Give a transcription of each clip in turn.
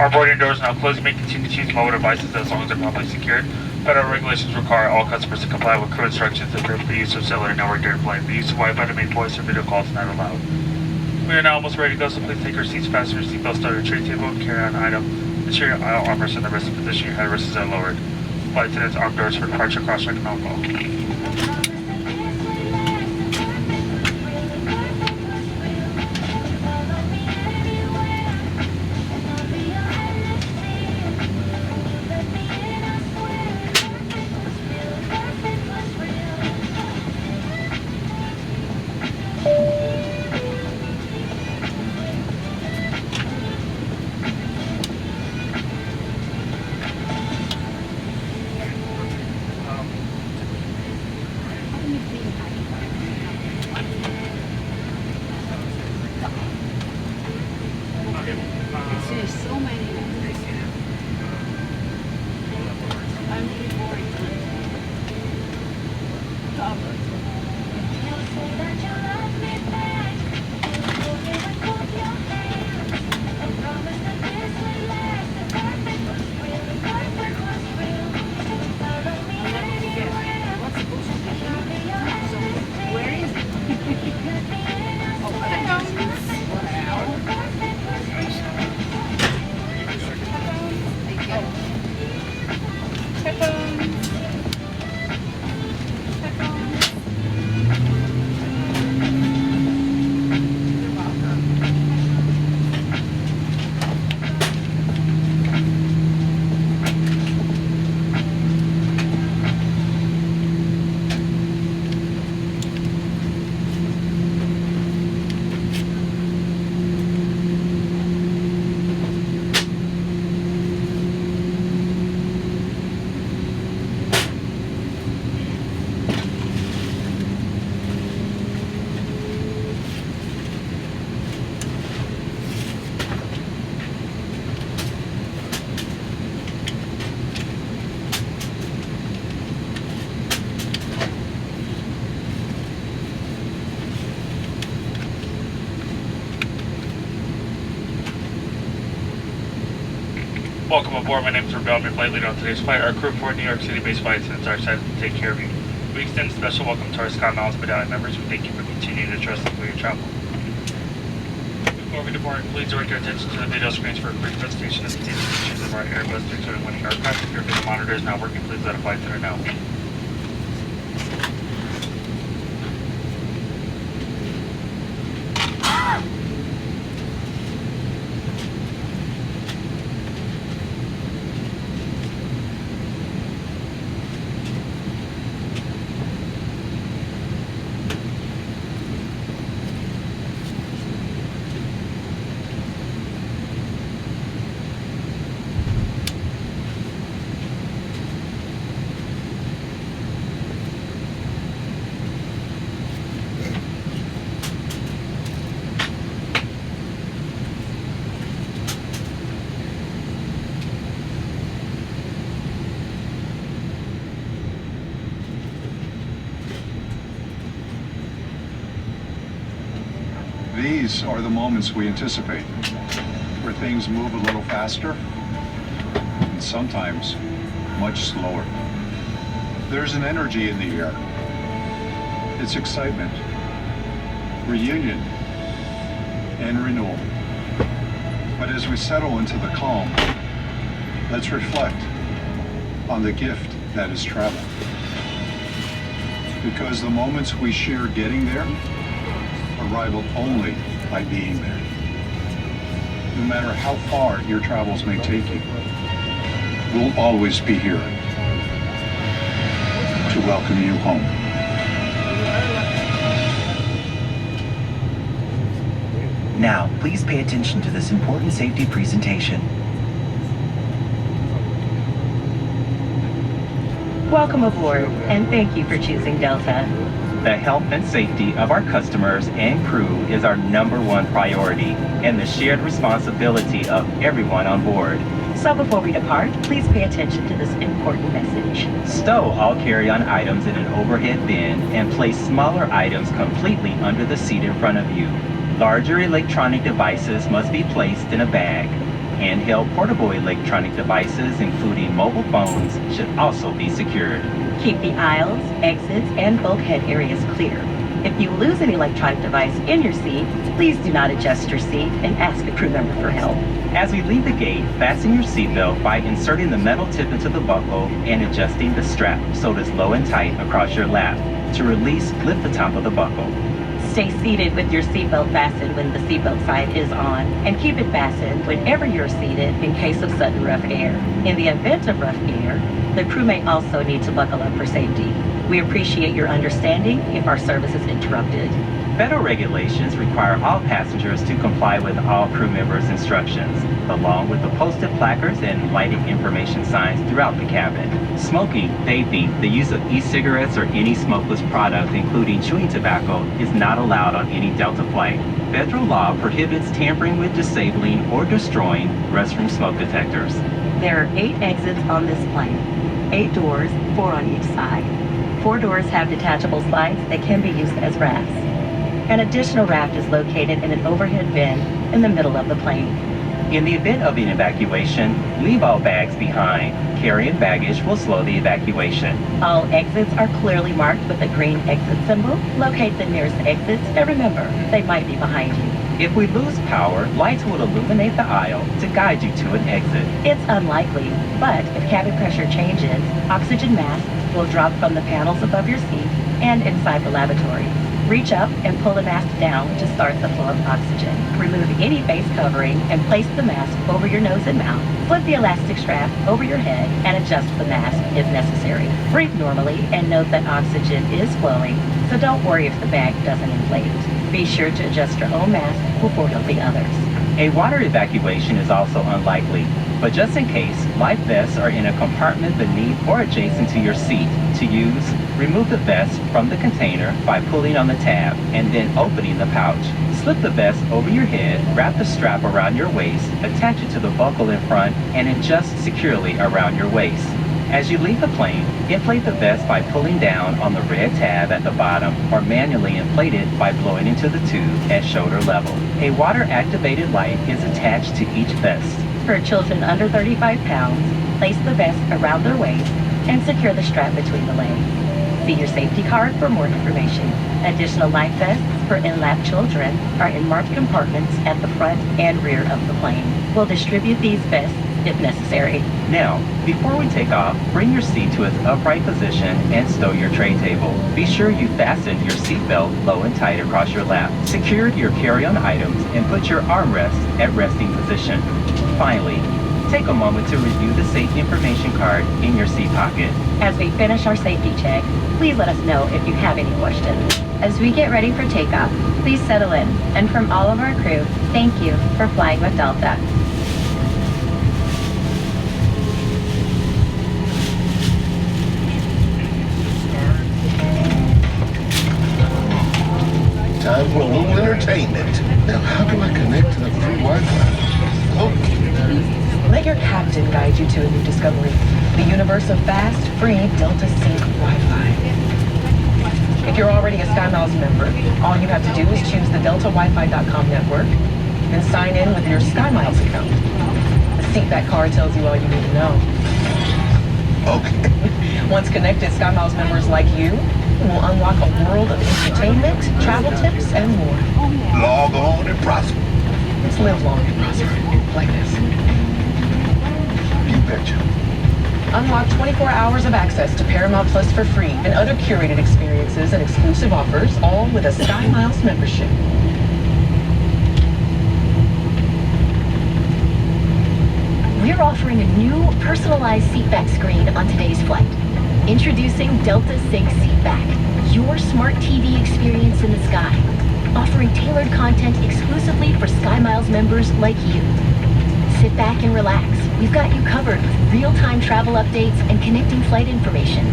Our boarding doors are now closed. You may continue to use mobile devices as long as they're properly secured. Federal regulations require all customers to comply with crew instructions and the use of cellular network during flight. The use of Wi-Fi to make voice or video calls is not allowed. We are now almost ready to go, so please take your seats, fasten your seatbelt, start your tray table, and carry on an item. Ensure your aisle armrests in the resting position. Your headrests are lowered. Flight attendants, arm doors for departure, cross-check, and on-call. Welcome aboard. My name is Rebel. I'm your flight leader on today's flight. Our crew for New York City-based flight attendants are excited to take care of you. We extend a special welcome to our Sky Miles Medallion members. We thank you for continuing to trust us for your travel. Before we depart, please direct your attention to the video screens for a quick presentation of the safety features of our Airbus A321 aircraft. If your video monitor is not working, please let a flight attendant know. These are the moments we anticipate, where things move a little faster and sometimes much slower. There's an energy in the air. It's excitement, reunion, and renewal. But as we settle into the calm, let's reflect on the gift that is travel. Because the moments we share getting there are rivaled only by being there. No matter how far your travels may take you, we'll always be here to welcome you home. Now, please pay attention to this important safety presentation. Welcome aboard, and thank you for choosing Delta. The health and safety of our customers and crew is our #1 priority and the shared responsibility of everyone on board. So before we depart, please pay attention to this important message. Stow all carry-on items in an overhead bin and place smaller items completely under the seat in front of you. Larger electronic devices must be placed in a bag. Handheld portable electronic devices, including mobile phones, should also be secured. Keep the aisles, exits, and bulkhead areas clear. If you lose an electronic device in your seat, please do not adjust your seat and ask a crew member for help. As we leave the gate, fasten your seatbelt by inserting the metal tip into the buckle and adjusting the strap so it is low and tight across your lap. To release, lift the top of the buckle. Stay seated with your seatbelt fastened when the seatbelt sign is on, and keep it fastened whenever you're seated in case of sudden rough air. In the event of rough air, the crew may also need to buckle up for safety. We appreciate your understanding if our service is interrupted. Federal regulations require all passengers to comply with all crew members' instructions, along with the posted placards and lighted information signs throughout the cabin. Smoking, vaping, the use of e-cigarettes or any smokeless product, including chewing tobacco, is not allowed on any Delta flight. Federal law prohibits tampering with, disabling, or destroying restroom smoke detectors. There are 8 exits on this plane. 8 doors, 4 on each side. 4 doors have detachable slides that can be used as rafts. An additional raft is located in an overhead bin in the middle of the plane. In the event of an evacuation, leave all bags behind. Carrying baggage will slow the evacuation. All exits are clearly marked with a green exit symbol. Locate the nearest exits and remember, they might be behind you. If we lose power, lights will illuminate the aisle to guide you to an exit. It's unlikely, but if cabin pressure changes, oxygen masks will drop from the panels above your seat and inside the lavatory. Reach up and pull the mask down to start the flow of oxygen. Remove any face covering and place the mask over your nose and mouth. Flip the elastic strap over your head and adjust the mask if necessary. Breathe normally and note that oxygen is flowing, so don't worry if the bag doesn't inflate. Be sure to adjust your own mask before helping others. A water evacuation is also unlikely, but just in case, life vests are in a compartment beneath or adjacent to your seat. To use, remove the vest from the container by pulling on the tab and then opening the pouch. Slip the vest over your head, wrap the strap around your waist, attach it to the buckle in front, and adjust securely around your waist. As you leave the plane, inflate the vest by pulling down on the red tab at the bottom or manually inflate it by blowing into the tube at shoulder level. A water-activated light is attached to each vest. For children under 35 pounds, place the vest around their waist and secure the strap between the legs. See your safety card for more information. Additional life vests for in-lap children are in marked compartments at the front and rear of the plane. We'll distribute these vests if necessary. Now, before we take off, bring your seat to its upright position and stow your tray table. Be sure you fasten your seatbelt low and tight across your lap. Secure your carry-on items and put your armrests at resting position. Finally, take a moment to review the safety information card in your seat pocket. As we finish our safety check, please let us know if you have any questions. As we get ready for takeoff, please settle in. And from all of our crew, thank you for flying with Delta. Time for a little entertainment. Now, how do I connect to the free Wi-Fi? Let your captain guide you to a new discovery, the universe of fast, free Delta Sync Wi-Fi. If you're already a SkyMiles member, all you have to do is choose the DeltaWiFi.com network, then sign in with your SkyMiles account. The seatback card tells you all you need to know. Okay. Once connected, SkyMiles members like you will unlock a world of entertainment, travel tips, and more. Log on and prosper. Let's live long and prosper, like this. You betcha. Unlock 24 hours of access to Paramount Plus for free and other curated experiences and exclusive offers, all with a SkyMiles membership. We're offering a new personalized seatback screen on today's flight. Introducing Delta Sync Seatback, your smart TV experience in the sky, offering tailored content exclusively for SkyMiles members like you. Sit back and relax. We've got you covered with real-time travel updates and connecting flight information.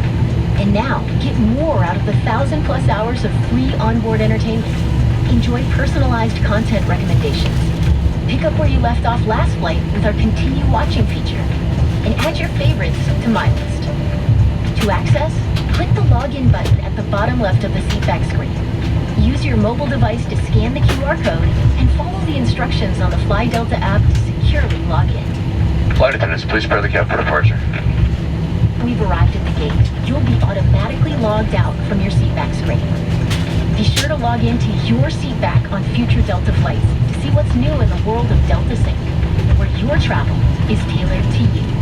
And now, get more out of the 1,000+ hours of free onboard entertainment. Enjoy personalized content recommendations. Pick up where you left off last flight with our Continue Watching feature. And add your favorites to my list. To access, click the login button at the bottom left of the seatback screen. Use your mobile device to scan the QR code and follow the instructions on the Fly Delta app to securely log in. Flight attendants, please prepare the cab for departure. We've arrived at the gate. You'll be automatically logged out from your seatback screen. Be sure to log into your seatback on future Delta flights to see what's new in the world of Delta Sync, where your travel is tailored to you.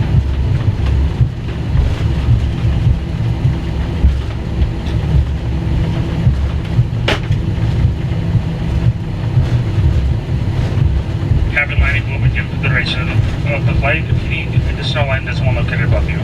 Cabin lighting will begin for the duration of the flight. If you need additional light, there's one located above you.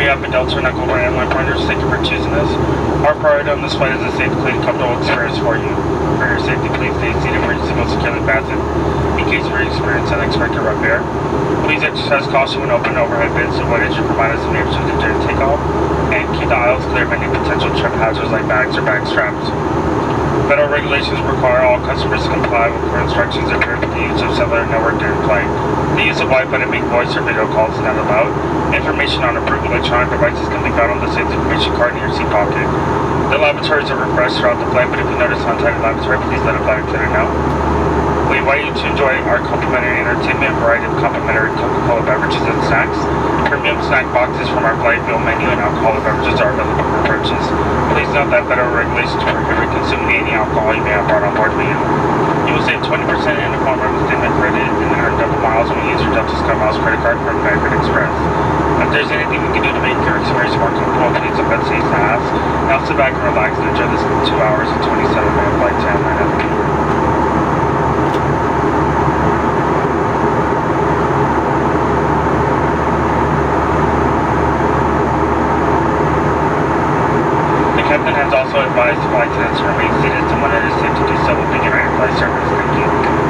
behalf of Delta and our global airline partners, thank you for choosing us. Our priority on this flight is a safe, clean, comfortable experience for you. For your safety, please stay seated where your seat will securely fastened. In case we experience unexpected repair, please exercise caution when opening overhead bins to avoid injury from items that may have shifted during takeoff, and keep the aisles clear of any potential trip hazards like bags or bag straps. Federal regulations require all customers to comply with current instructions and prohibit the use of cellular network during flight. The use of Wi-Fi to make voice or video calls is not allowed. Information on approved electronic devices can be found on the safety information card in your seat pocket. The lavatories are refreshed throughout the flight, but if you notice untidy lavatory, please let a flight attendant know. We invite you to enjoy our complimentary entertainment, variety of complimentary Coca-Cola beverages and snacks. Premium snack boxes from our flight meal menu and alcoholic beverages are available for purchase. Please note that federal regulations prohibit consuming any alcohol you may have brought on board with you. You will save 20% in the form of entertainment credit and earn double miles when you use your Delta SkyMiles credit card from American Express. If there's anything we can do to make your experience more comfortable, please don't hesitate to ask. Now sit back and relax and enjoy this 2 hours and 27-minute flight to Atlanta. The captain has also advised flight attendants to remain seated to monitor safety to do so within your in-flight service. Thank you.